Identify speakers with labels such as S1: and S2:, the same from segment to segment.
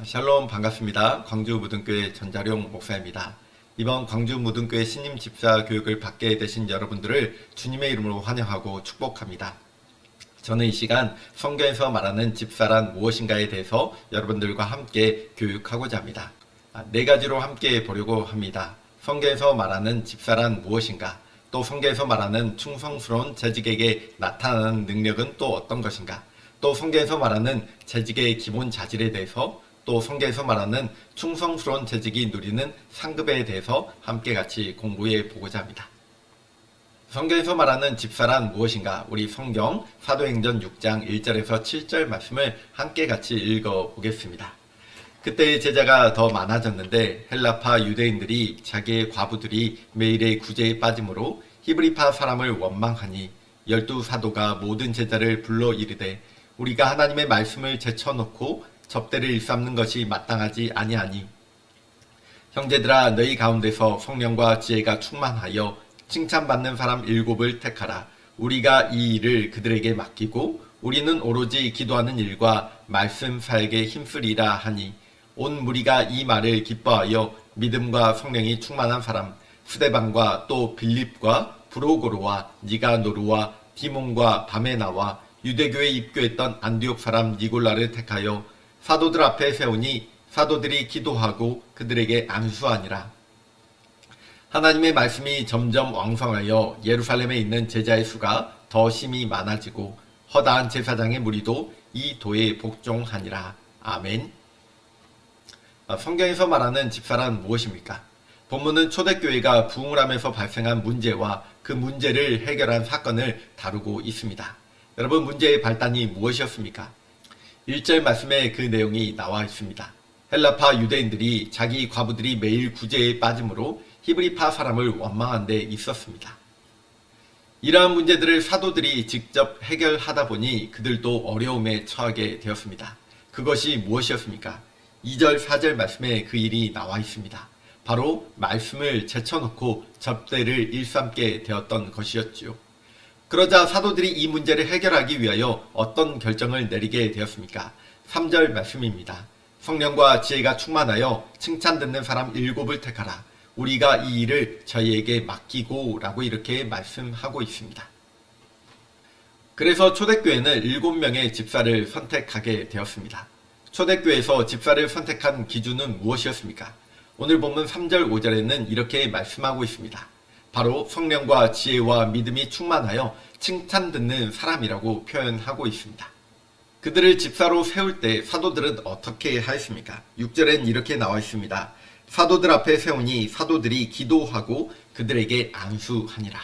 S1: 샬롬 반갑습니다. 광주 무등교회 전자룡 목사입니다. 이번 광주 무등교회 신임 집사 교육을 받게 되신 여러분들을 주님의 이름으로 환영하고 축복합니다. 저는 이 시간 성경에서 말하는 집사란 무엇인가에 대해서 여러분들과 함께 교육하고자 합니다. 네 가지로 함께 보려고 합니다. 성경에서 말하는 집사란 무엇인가? 또 성경에서 말하는 충성스러운 재직에게 나타나는 능력은 또 어떤 것인가? 또 성경에서 말하는 재직의 기본 자질에 대해서, 또 성경에서 말하는 충성스러운 재직이 누리는 상급에 대해서 함께 같이 공부해 보고자 합니다. 성경에서 말하는 집사란 무엇인가? 우리 성경 사도행전 6장 1절에서 7절 말씀을 함께 같이 읽어보겠습니다. 그때 제자가 더 많아졌는데 헬라파 유대인들이 자기의 과부들이 매일의 구제에 빠짐으로 히브리파 사람을 원망하니 12사도가 모든 제자를 불러 이르되 우리가 하나님의 말씀을 제쳐놓고 접대를 일삼는 것이 마땅하지 아니하니 형제들아 너희 가운데서 성령과 지혜가 충만하여 칭찬받는 사람 7을 택하라. 우리가 이 일을 그들에게 맡기고 우리는 오로지 기도하는 일과 말씀 사역에 힘쓰리라 하니 온 무리가 이 말을 기뻐하여 믿음과 성령이 충만한 사람 스데반과 또 빌립과 브로고로와 니가노르와 디몬과 바메나와 유대교에 입교했던 안디옥 사람 니골라를 택하여 사도들 앞에 세우니 사도들이 기도하고 그들에게 안수하니라. 하나님의 말씀이 점점 왕성하여 예루살렘에 있는 제자의 수가 더 심히 많아지고 허다한 제사장의 무리도 이 도에 복종하니라. 아멘. 성경에서 말하는 집사란 무엇입니까? 본문은 초대교회가 부흥을 하면서 발생한 문제와 그 문제를 해결한 사건을 다루고 있습니다. 여러분, 문제의 발단이 무엇이었습니까? 1절 말씀에 그 내용이 나와 있습니다. 헬라파 유대인들이 자기 과부들이 매일 구제에 빠짐으로 히브리파 사람을 원망한 데 있었습니다. 이러한 문제들을 사도들이 직접 해결하다 보니 그들도 어려움에 처하게 되었습니다. 그것이 무엇이었습니까? 2절, 4절 말씀에 그 일이 나와 있습니다. 바로 말씀을 제쳐놓고 접대를 일삼게 되었던 것이었지요. 그러자 사도들이 이 문제를 해결하기 위하여 어떤 결정을 내리게 되었습니까? 3절 말씀입니다. 성령과 지혜가 충만하여 칭찬 듣는 사람 7을 택하라. 우리가 이 일을 저희에게 맡기고 라고 이렇게 말씀하고 있습니다. 그래서 초대교회는 7명의 집사를 선택하게 되었습니다. 초대교회에서 집사를 선택한 기준은 무엇이었습니까? 오늘 본문 3절 5절에는 이렇게 말씀하고 있습니다. 바로 성령과 지혜와 믿음이 충만하여 칭찬 듣는 사람이라고 표현하고 있습니다. 그들을 집사로 세울 때 사도들은 어떻게 하였습니까? 6절엔 이렇게 나와 있습니다. 사도들 앞에 세우니 사도들이 기도하고 그들에게 안수하니라.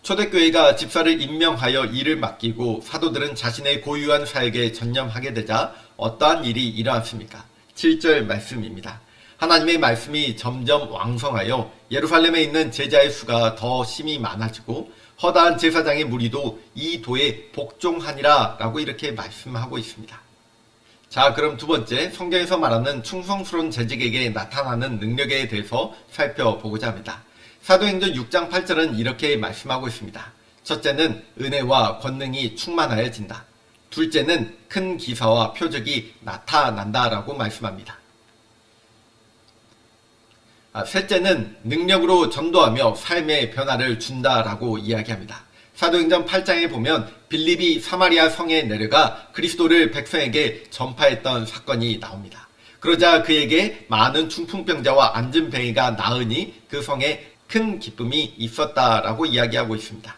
S1: 초대교회가 집사를 임명하여 일을 맡기고 사도들은 자신의 고유한 사역에 전념하게 되자 어떠한 일이 일어났습니까? 7절 말씀입니다. 하나님의 말씀이 점점 왕성하여 예루살렘에 있는 제자의 수가 더 심히 많아지고 허다한 제사장의 무리도 이 도에 복종하니라 라고 이렇게 말씀하고 있습니다. 자, 그럼 두 번째, 성경에서 말하는 충성스러운 재직에게 나타나는 능력에 대해서 살펴보고자 합니다. 사도행전 6장 8절은 이렇게 말씀하고 있습니다. 첫째는 은혜와 권능이 충만하여진다. 둘째는 큰 기사와 표적이 나타난다라고 말씀합니다. 셋째는 능력으로 전도하며 삶의 변화를 준다라고 이야기합니다. 사도행전 8장에 보면 빌립이 사마리아 성에 내려가 그리스도를 백성에게 전파했던 사건이 나옵니다. 그러자 그에게 많은 중풍병자와 안진뱅이가 나으니 그 성에 큰 기쁨이 있었다라고 이야기하고 있습니다.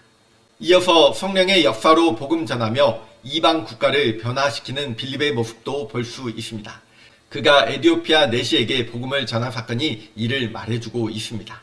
S1: 이어서 성령의 역사로 복음 전하며 이방 국가를 변화시키는 빌립의 모습도 볼 수 있습니다. 그가 에디오피아 내시에게 복음을 전한 사건이 이를 말해주고 있습니다.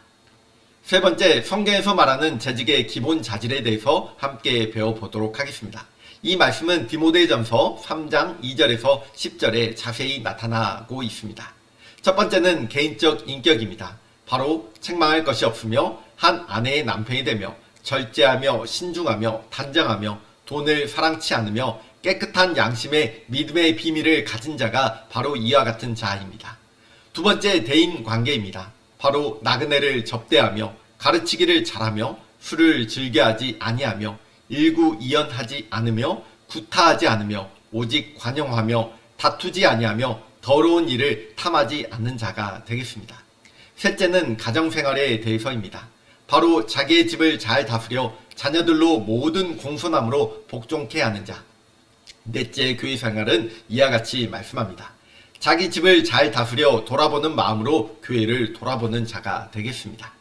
S1: 세 번째, 성경에서 말하는 재직의 기본 자질에 대해서 함께 배워보도록 하겠습니다. 이 말씀은 디모데전서 3장 2절에서 10절에 자세히 나타나고 있습니다. 첫 번째는 개인적 인격입니다. 바로 책망할 것이 없으며 한 아내의 남편이 되며 절제하며 신중하며 단정하며 돈을 사랑치 않으며 깨끗한 양심의 믿음의 비밀을 가진 자가 바로 이와 같은 자입니다. 두 번째, 대인 관계입니다. 바로 나그네를 접대하며 가르치기를 잘하며 술을 즐겨하지 아니하며 일구이연하지 않으며 구타하지 않으며 오직 관용하며 다투지 아니하며 더러운 일을 탐하지 않는 자가 되겠습니다. 셋째는 가정생활에 대해서입니다. 바로 자기의 집을 잘 다스려 자녀들로 모든 공손함으로 복종케 하는 자. 넷째 교회생활은 이와 같이 말씀합니다. 자기 집을 잘 다스려 돌아보는 마음으로 교회를 돌아보는 자가 되겠습니다.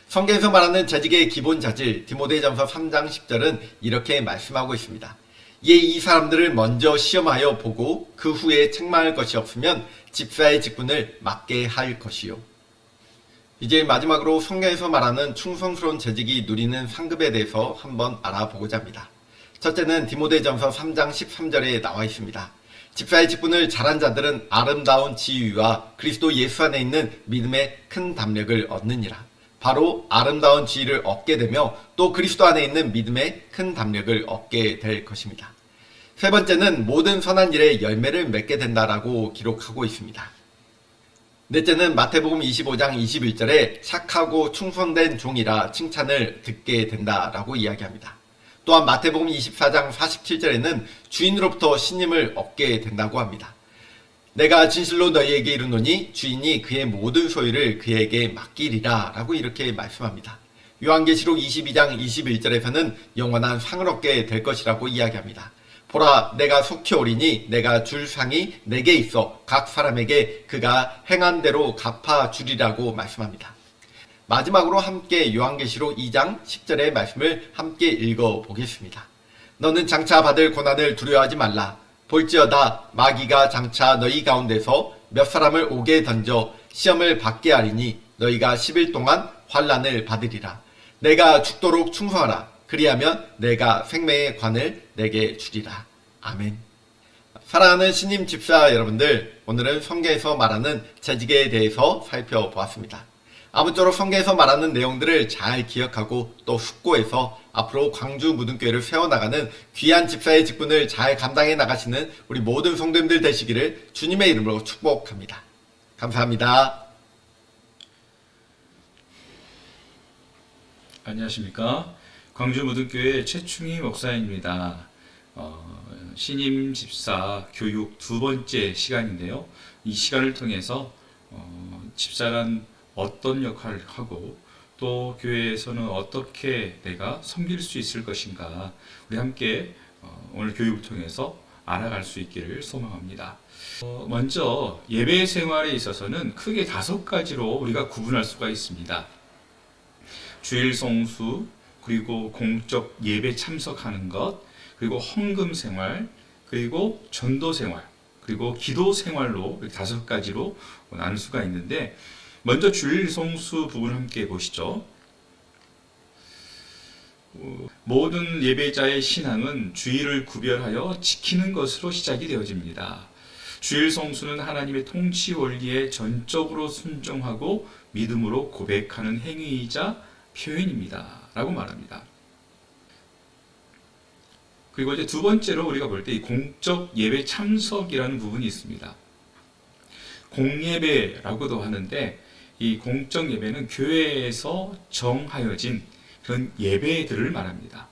S1: 성경에서 말하는 재직의 기본 자질 디모데전서 3장 10절은 이렇게 말씀하고 있습니다. 이에 이 사람들을 먼저 시험하여 보고 그 후에 책망할 것이 없으면 집사의 직분을 맡게 할 것이요. 이제 마지막으로 성경에서 말하는 충성스러운 재직이 누리는 상급에 대해서 한번 알아보고자 합니다. 첫째는 디모데전서 3장 13절에 나와 있습니다. 집사의 직분을 잘한 자들은 아름다운 지위와 그리스도 예수 안에 있는 믿음의 큰 담력을 얻느니라. 바로 아름다운 지위를 얻게 되며 또 그리스도 안에 있는 믿음의 큰 담력을 얻게 될 것입니다. 세 번째는 모든 선한 일에 열매를 맺게 된다라고 기록하고 있습니다. 넷째는 마태복음 25장 21절에 착하고 충성된 종이라 칭찬을 듣게 된다라고 이야기합니다. 또한 마태복음 24장 47절에는 주인으로부터 신임을 얻게 된다고 합니다. 내가 진실로 너희에게 이르노니 주인이 그의 모든 소유를 그에게 맡기리라 라고 이렇게 말씀합니다. 요한계시록 22장 21절에서는 영원한 상을 얻게 될 것이라고 이야기합니다. 보라 내가 속히 오리니 내가 줄 상이 내게 있어 각 사람에게 그가 행한 대로 갚아주리라고 말씀합니다. 마지막으로 함께 요한계시록 2장 10절의 말씀을 함께 읽어보겠습니다. 너는 장차 받을 고난을 두려워하지 말라. 볼지어다 마귀가 장차 너희 가운데서 몇 사람을 오게 던져 시험을 받게 하리니 너희가 10일 동안 환난을 받으리라. 내가 죽도록 충성하라. 그리하면 내가 생명의 관을 내게 주리라. 아멘. 사랑하는 신임 집사 여러분들, 오늘은 성경에서 말하는 재직에 대해서 살펴보았습니다. 아무쪼록 성경에서 말하는 내용들을 잘 기억하고 또 숙고해서 앞으로 광주 무등교회를 세워나가는 귀한 집사의 직분을 잘 감당해 나가시는 우리 모든 성도님들 되시기를 주님의 이름으로 축복합니다. 감사합니다.
S2: 안녕하십니까. 광주 무등교회 최충희 목사입니다. 신임 집사 교육 두 번째 시간인데요. 이 시간을 통해서 집사란 어떤 역할을 하고 또 교회에서는 어떻게 내가 섬길 수 있을 것인가 우리 함께 오늘 교육을 통해서 알아갈 수 있기를 소망합니다. 먼저 예배 생활에 있어서는 크게 5가지로 우리가 구분할 수가 있습니다. 주일 성수, 그리고 공적 예배 참석하는 것, 그리고 헌금 생활, 그리고 전도 생활, 그리고 기도 생활로 이렇게 5가지로 나눌 수가 있는데 먼저 주일 성수 부분을 함께 보시죠. 모든 예배자의 신앙은 주일을 구별하여 지키는 것으로 시작이 되어집니다. 주일 성수는 하나님의 통치 원리에 전적으로 순종하고 믿음으로 고백하는 행위이자 표현입니다. 라고 말합니다. 그리고 이제 두 번째로 우리가 볼 때 이 공적 예배 참석이라는 부분이 있습니다. 공예배라고도 하는데 이 공적 예배는 교회에서 정하여진 그런 예배들을 말합니다.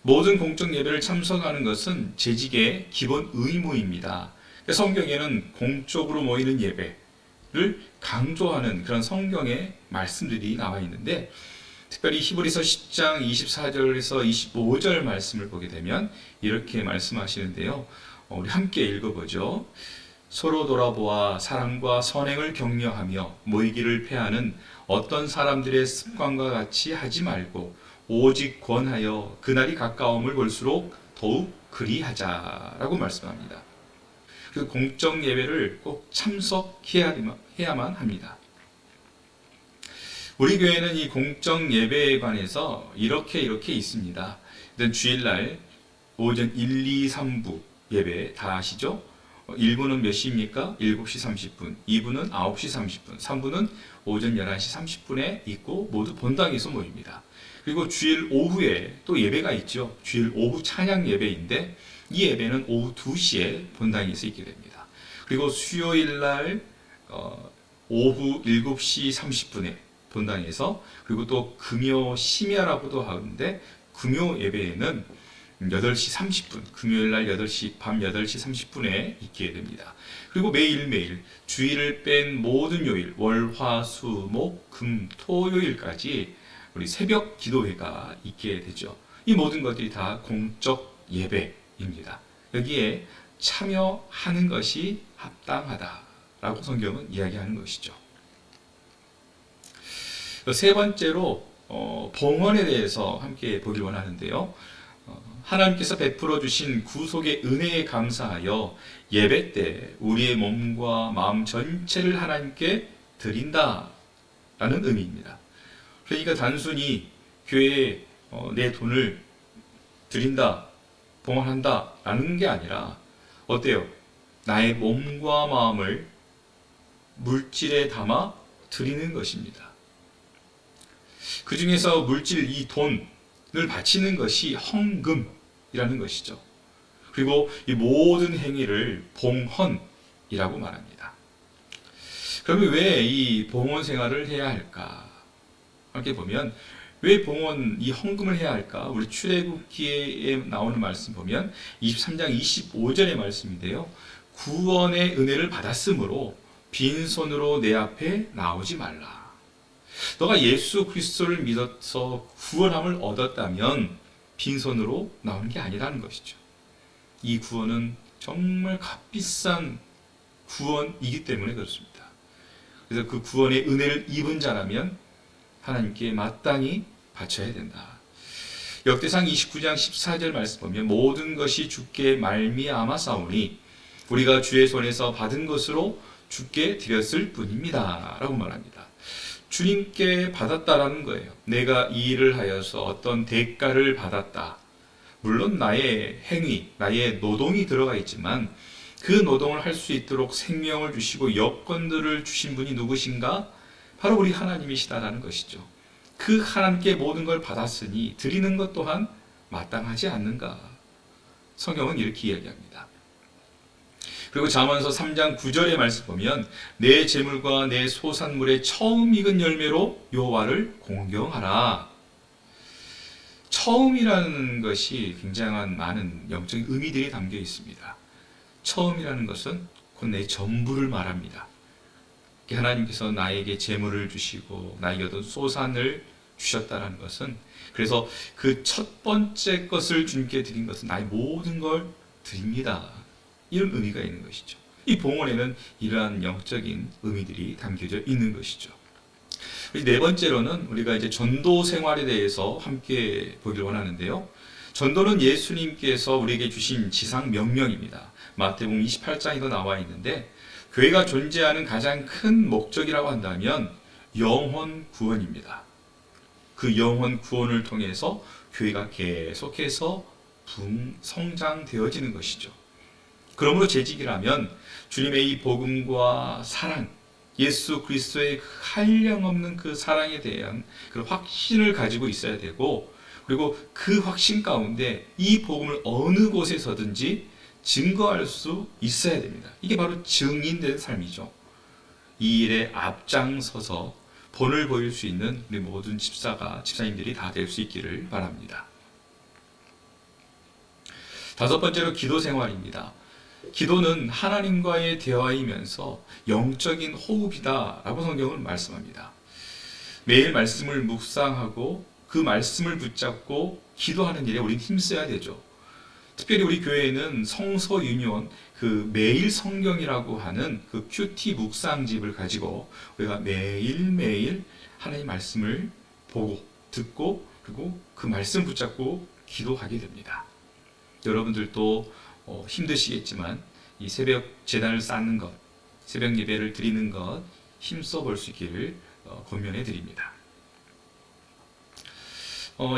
S2: 모든 공적 예배를 참석하는 것은 재직의 기본 의무입니다. 성경에는 공적으로 모이는 예배를 강조하는 그런 성경의 말씀들이 나와 있는데 특별히 히브리서 10장 24절에서 25절 말씀을 보게 되면 이렇게 말씀하시는데요. 우리 함께 읽어보죠. 서로 돌아보아 사랑과 선행을 격려하며 모이기를 패하는 어떤 사람들의 습관과 같이 하지 말고 오직 권하여 그날이 가까움을 볼수록 더욱 그리하자라고 말씀합니다. 그 공적 예배를 꼭 참석해야만 합니다. 우리 교회는 이 공적 예배에 관해서 이렇게 있습니다. 일단 주일날 오전 1, 2, 3부 예배 다 아시죠? 1부는 몇 시입니까? 7시 30분, 2부는 9시 30분, 3부는 오전 11시 30분에 있고 모두 본당에서 모입니다. 그리고 주일 오후에 또 예배가 있죠. 주일 오후 찬양 예배인데 이 예배는 오후 2시에 본당에서 있게 됩니다. 그리고 수요일날 오후 7시 30분에 본당에서, 그리고 또 금요 심야라고도 하는데 금요 예배에는 8시 30분, 금요일 날 8시, 밤 8시 30분에 있게 됩니다. 그리고 매일매일 주일을 뺀 모든 요일, 월, 화, 수, 목, 금, 토, 요일까지 우리 새벽 기도회가 있게 되죠. 이 모든 것들이 다 공적 예배입니다. 여기에 참여하는 것이 합당하다라고 성경은 이야기하는 것이죠. 세 번째로 봉헌에 대해서 함께 보길 원하는데요. 하나님께서 베풀어 주신 구속의 은혜에 감사하여 예배 때 우리의 몸과 마음 전체를 하나님께 드린다라는 의미입니다. 그러니까 단순히 교회에 내 돈을 드린다, 봉헌한다 라는 게 아니라 어때요? 나의 몸과 마음을 물질에 담아 드리는 것입니다. 그 중에서 물질, 이 돈을 바치는 것이 헌금이라는 것이죠. 그리고 이 모든 행위를 봉헌이라고 말합니다. 그러면 왜 이 봉헌 생활을 해야 할까? 함께 보면 왜 봉헌, 이 헌금을 해야 할까? 우리 출애굽기에 나오는 말씀 보면 23장 25절의 말씀인데요. 구원의 은혜를 받았으므로 빈손으로 내 앞에 나오지 말라. 너가 예수 그리스도를 믿어서 구원함을 얻었다면 빈손으로 나오는 게 아니라는 것이죠. 이 구원은 정말 값비싼 구원이기 때문에 그렇습니다. 그래서 그 구원의 은혜를 입은 자라면 하나님께 마땅히 바쳐야 된다. 역대상 29장 14절 말씀 보면 모든 것이 주께 말미암아 싸우니 우리가 주의 손에서 받은 것으로 주께 드렸을 뿐입니다 라고 말합니다. 주님께 받았다라는 거예요. 내가 이 일을 하여서 어떤 대가를 받았다. 물론 나의 행위, 나의 노동이 들어가 있지만 그 노동을 할 수 있도록 생명을 주시고 여건들을 주신 분이 누구신가? 바로 우리 하나님이시다라는 것이죠. 그 하나님께 모든 걸 받았으니 드리는 것 또한 마땅하지 않는가? 성경은 이렇게 이야기합니다. 그리고 잠언서 3장 9절의 말씀 보면 내 재물과 내 소산물의 처음 익은 열매로 여호와를 공경하라. 처음이라는 것이 굉장한 많은 영적인 의미들이 담겨 있습니다. 처음이라는 것은 곧 내 전부를 말합니다. 하나님께서 나에게 재물을 주시고 나에게 어떤 소산을 주셨다는 것은 그래서 그 첫 번째 것을 주님께 드린 것은 나의 모든 걸 드립니다. 이런 의미가 있는 것이죠. 이 봉헌에는 이러한 영적인 의미들이 담겨져 있는 것이죠. 네 번째로는 우리가 이제 전도 생활에 대해서 함께 보기를 원하는데요. 전도는 예수님께서 우리에게 주신 지상 명령입니다. 마태복음 28장에도 나와 있는데 교회가 존재하는 가장 큰 목적이라고 한다면 영혼 구원입니다. 그 영혼 구원을 통해서 교회가 계속해서 성장되어지는 것이죠. 그러므로 재직이라면 주님의 이 복음과 사랑, 예수 그리스도의 한량없는 그 사랑에 대한 그 확신을 가지고 있어야 되고 그리고 그 확신 가운데 이 복음을 어느 곳에서든지 증거할 수 있어야 됩니다. 이게 바로 증인된 삶이죠. 이 일에 앞장서서 본을 보일 수 있는 우리 모든 집사님들이 다 될 수 있기를 바랍니다. 다섯 번째로 기도 생활입니다. 기도는 하나님과의 대화이면서 영적인 호흡이다라고 성경은 말씀합니다. 매일 말씀을 묵상하고 그 말씀을 붙잡고 기도하는 일에 우리는 힘써야 되죠. 특별히 우리 교회에는 성서 유니온 그 매일 성경이라고 하는 그 큐티 묵상집을 가지고 우리가 매일매일 하나님 말씀을 보고 듣고 그리고 그 말씀 붙잡고 기도하게 됩니다. 여러분들도 힘드시겠지만 이 새벽 제단을 쌓는 것, 새벽 예배를 드리는 것 힘써 볼 수 있기를 권면해 드립니다.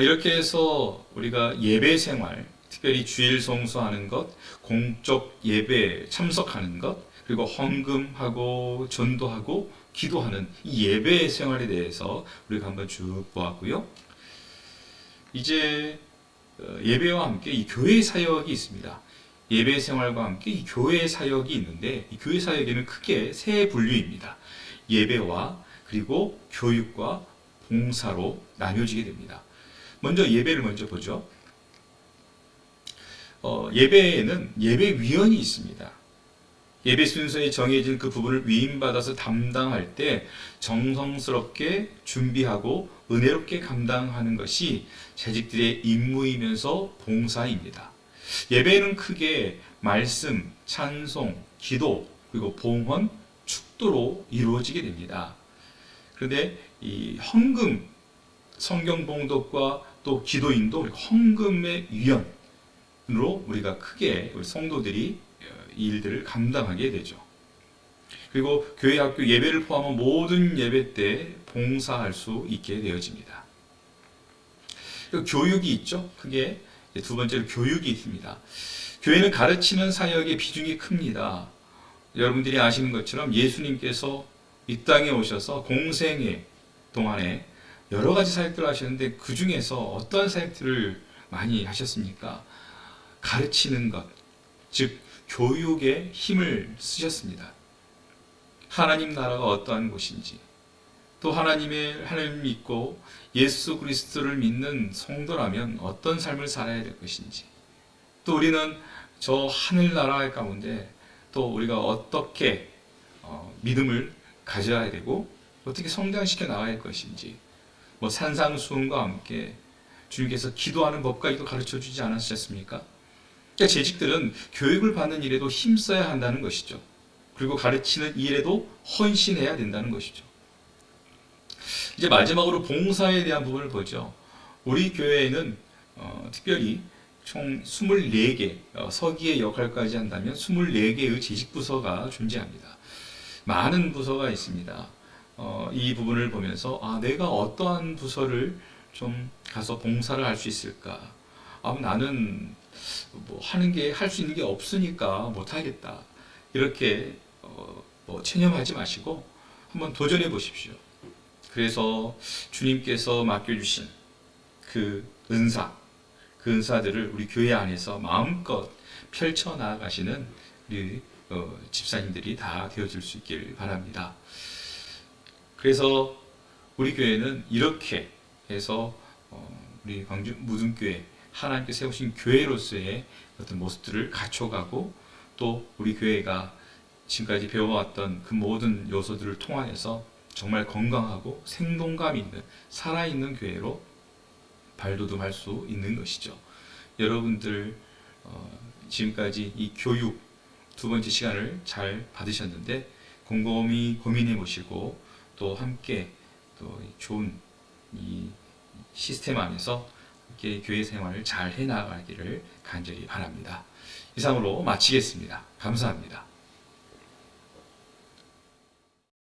S2: 이렇게 해서 우리가 예배 생활, 특별히 주일 성수하는 것, 공적 예배 참석하는 것, 그리고 헌금하고 전도하고 기도하는 이 예배 생활에 대해서 우리가 한번 쭉 보았고요. 이제 예배와 함께 이 교회 사역이 있습니다. 예배 생활과 함께 이 교회 사역이 있는데 이 교회 사역에는 크게 세 분류입니다. 예배와 그리고 교육과 봉사로 나뉘어지게 됩니다. 먼저 예배를 먼저 보죠. 예배에는 예배위원이 있습니다. 예배 순서에 정해진 그 부분을 위임받아서 담당할 때 정성스럽게 준비하고 은혜롭게 감당하는 것이 재직들의 임무이면서 봉사입니다. 예배는 크게 말씀, 찬송, 기도, 그리고 봉헌, 축도로 이루어지게 됩니다. 그런데 이 헌금, 성경 봉독과 또 기도 인도, 헌금의 위원으로 우리가 크게 우리 성도들이 이 일들을 감당하게 되죠. 그리고 교회 학교 예배를 포함한 모든 예배 때 봉사할 수 있게 되어집니다. 교육이 있죠. 크게 두 번째로 교육이 있습니다. 교회는 가르치는 사역의 비중이 큽니다. 여러분들이 아시는 것처럼 예수님께서 이 땅에 오셔서 공생의 동안에 여러 가지 사역들을 하셨는데 그 중에서 어떠한 사역들을 많이 하셨습니까? 가르치는 것, 즉 교육에 힘을 쓰셨습니다. 하나님 나라가 어떠한 곳인지, 또 하나님을 믿고 예수 그리스도를 믿는 성도라면 어떤 삶을 살아야 될 것인지, 또 우리는 저 하늘나라 가운데 또 우리가 어떻게 믿음을 가져야 되고 어떻게 성장시켜 나가야 할 것인지, 뭐 산상수훈과 함께 주님께서 기도하는 법까지도 가르쳐 주지 않으셨습니까? 그러니까 재직들은 교육을 받는 일에도 힘써야 한다는 것이죠. 그리고 가르치는 일에도 헌신해야 된다는 것이죠. 이제 마지막으로 봉사에 대한 부분을 보죠. 우리 교회에는 특별히 총 24개, 서기의 역할까지 한다면 24개의 재직부서가 존재합니다. 많은 부서가 있습니다. 이 부분을 보면서 내가 어떠한 부서를 좀 가서 봉사를 할 수 있을까? 나는 뭐 하는 게 할 수 있는 게 없으니까 못 하겠다. 이렇게 체념하지 마시고 한번 도전해 보십시오. 그래서 주님께서 맡겨주신 그 은사들을 우리 교회 안에서 마음껏 펼쳐 나가시는 우리 집사님들이 다 되어줄 수 있기를 바랍니다. 그래서 우리 교회는 이렇게 해서 우리 광주 무등교회 하나님께 세우신 교회로서의 어떤 모습들을 갖춰가고 또 우리 교회가 지금까지 배워왔던 그 모든 요소들을 통해서 정말 건강하고 생동감 있는 살아있는 교회로 발돋움할 수 있는 것이죠. 여러분들 지금까지 이 교육 두 번째 시간을 잘 받으셨는데 곰곰이 고민해 보시고 또 함께 또 좋은 이 시스템 안에서 함께 교회 생활을 잘 해나가기를 간절히 바랍니다. 이상으로 마치겠습니다. 감사합니다.